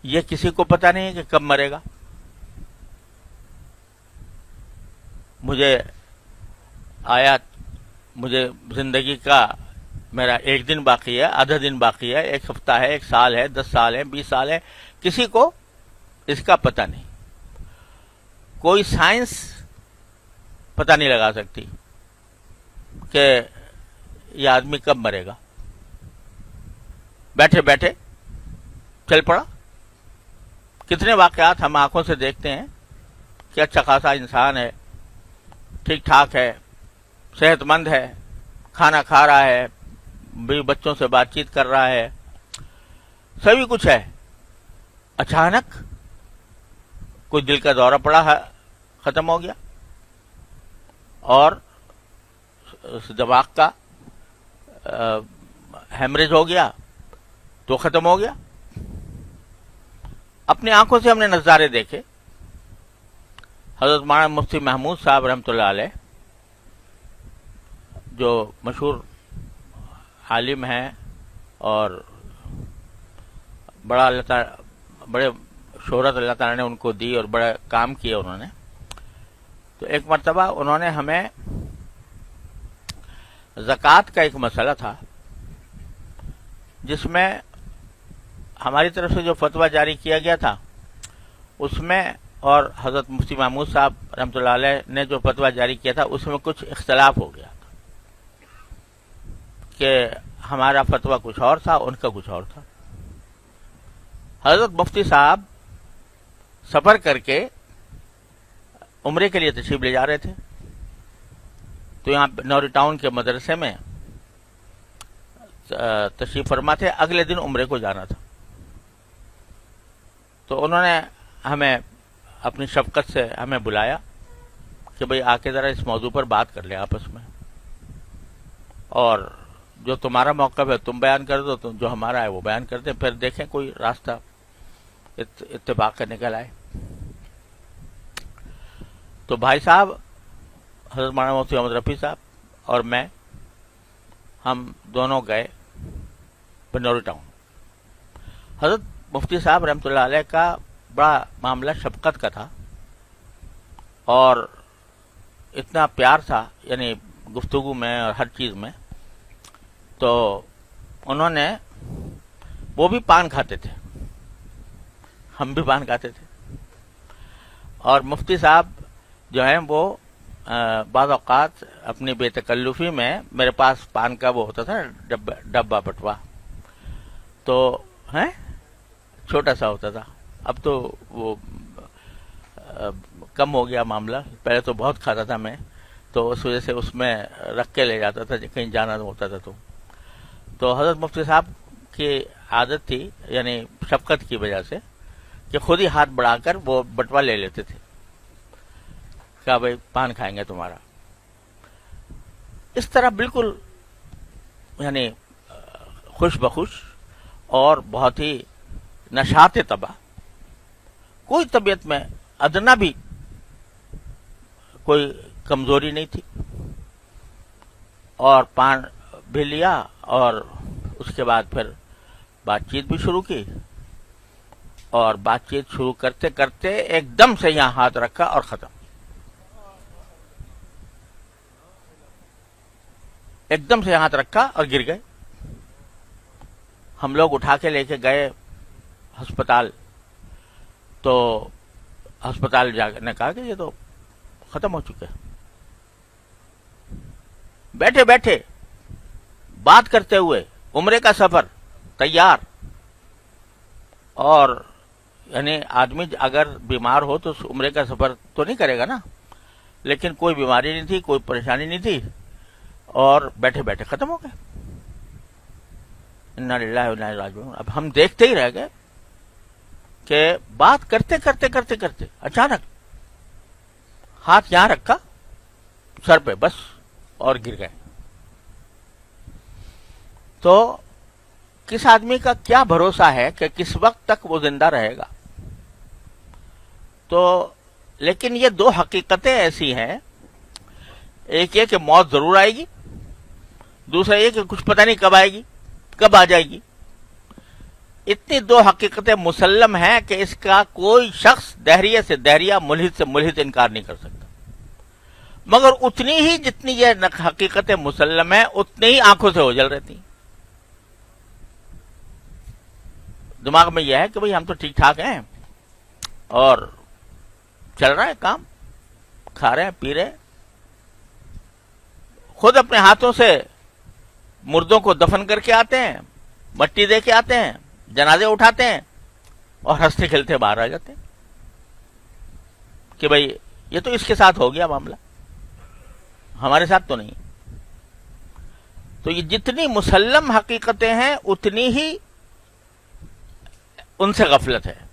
یہ کسی کو پتہ نہیں کہ کب مرے گا. مجھے زندگی کا میرا ایک دن باقی ہے, آدھا دن باقی ہے, ایک ہفتہ ہے, ایک سال ہے, 10 سال ہے, 20 سال ہے, کسی کو اس کا پتہ نہیں. کوئی سائنس پتہ نہیں لگا سکتی کہ یہ آدمی کب مرے گا. بیٹھے بیٹھے چل پڑا. کتنے واقعات ہم آنکھوں سے دیکھتے ہیں کہ اچھا خاصا انسان ہے, ٹھیک ٹھاک ہے, صحت مند ہے, کھانا کھا رہا ہے, بھی بچوں سے بات چیت کر رہا ہے, سبھی کچھ ہے, اچانک کوئی دل کا دورہ پڑا ہے, ختم ہو گیا, اور دماغ کا ہیمریج ہو گیا تو ختم ہو گیا. اپنی آنکھوں سے ہم نے نظارے دیکھے. حضرت مولانا مفتی محمود صاحب رحمۃ اللہ علیہ, جو مشہور عالم ہیں اور بڑے شہرت اللہ تعالیٰ نے ان کو دی اور بڑے کام کیے انہوں نے. تو ایک مرتبہ انہوں نے ہمیں زکوٰۃ کا ایک مسئلہ تھا جس میں ہماری طرف سے جو فتویٰ جاری کیا گیا تھا اس میں, اور حضرت مفتی محمود صاحب رحمۃ اللہ علیہ نے جو فتویٰ جاری کیا تھا اس میں کچھ اختلاف ہو گیا کہ ہمارا فتویٰ کچھ اور تھا, ان کا کچھ اور تھا. حضرت مفتی صاحب سفر کر کے عمرے کے لیے تشریف لے جا رہے تھے, تو یہاں نوری ٹاؤن کے مدرسے میں تشریف فرما تھے. اگلے دن عمرے کو جانا تھا, تو انہوں نے ہمیں اپنی شفقت سے ہمیں بلایا کہ بھئی آ کے ذرا اس موضوع پر بات کر لیں آپس میں, اور جو تمہارا موقف ہے تم بیان کر دو, جو ہمارا ہے وہ بیان کر دیں, پھر دیکھیں کوئی راستہ اتفاق کا نکل آئے. تو بھائی صاحب حضرت مولانا مفتی محمد رفیع صاحب اور میں, ہم دونوں گئے بنوری ٹاؤن. حضرت مفتی صاحب رحمۃ اللہ علیہ کا بڑا معاملہ شفقت کا تھا, اور اتنا پیار تھا یعنی گفتگو میں اور ہر چیز میں. تو انہوں نے, وہ بھی پان کھاتے تھے, ہم بھی پان کھاتے تھے, اور مفتی صاحب جو ہیں وہ بعض اوقات اپنی بے تکلفی میں, میرے پاس پان کا وہ ہوتا تھا ڈبہ بٹوا, تو ہیں چھوٹا سا ہوتا تھا, اب تو وہ کم ہو گیا معاملہ, پہلے تو بہت کھاتا تھا میں, تو اس وجہ سے اس میں رکھ کے لے جاتا تھا کہیں جانا ہوتا تھا. تو حضرت مفتی صاحب کی عادت تھی یعنی شفقت کی وجہ سے کہ خود ہی ہاتھ بڑھا کر وہ بٹوا لے لیتے تھے, کہا بھائی پان کھائیں گے تمہارا. اس طرح بالکل یعنی خوش بخوش اور بہت ہی نشاط طبع, کوئی طبیعت میں ادنا بھی کوئی کمزوری نہیں تھی, اور پان بھی لیا, اور اس کے بعد پھر بات چیت بھی شروع کی, اور بات چیت شروع کرتے کرتے ایک دم سے یہاں ہاتھ رکھا اور ختم, ایک دم سے ہاتھ رکھا اور گر گئے. ہم لوگ اٹھا کے لے کے گئے ہسپتال, تو ہسپتال جا کے نے کہا کہ یہ تو ختم ہو چکے. بیٹھے بیٹھے بات کرتے ہوئے, عمرے کا سفر تیار, اور یعنی آدمی اگر بیمار ہو تو عمرے کا سفر تو نہیں کرے گا نا, لیکن کوئی بیماری نہیں تھی, کوئی پریشانی نہیں تھی, اور بیٹھے بیٹھے ختم ہو گئے. انا للہ و انا الیہ راجعون. اب ہم دیکھتے ہی رہ گئے کہ بات کرتے کرتے کرتے کرتے اچانک ہاتھ یہاں رکھا سر پہ بس, اور گر گئے. تو کس آدمی کا کیا بھروسہ ہے کہ کس وقت تک وہ زندہ رہے گا. تو لیکن یہ دو حقیقتیں ایسی ہیں, ایک یہ کہ موت ضرور آئے گی, دوسرا یہ کہ کچھ پتہ نہیں کب آئے گی, کب آ جائے گی. اتنی دو حقیقتیں مسلم ہیں کہ اس کا کوئی شخص دہریے سے دہریہ، ملحد سے ملحد انکار نہیں کر سکتا، مگر اتنی ہی جتنی یہ حقیقتیں مسلم ہیں اتنی ہی آنکھوں سے اوجھل رہتی ہیں۔ دماغ میں یہ ہے کہ بھئی ہم تو ٹھیک ٹھاک ہیں اور چل رہا ہے کام، کھا رہے ہیں پی رہے ہیں، خود اپنے ہاتھوں سے مردوں کو دفن کر کے آتے ہیں، مٹی دے کے آتے ہیں، جنازے اٹھاتے ہیں اور ہنستے کھیلتے باہر آ جاتے ہیں کہ بھئی یہ تو اس کے ساتھ ہو گیا معاملہ، ہمارے ساتھ تو نہیں۔ تو یہ جتنی مسلم حقیقتیں ہیں اتنی ہی ان سے غفلت ہے۔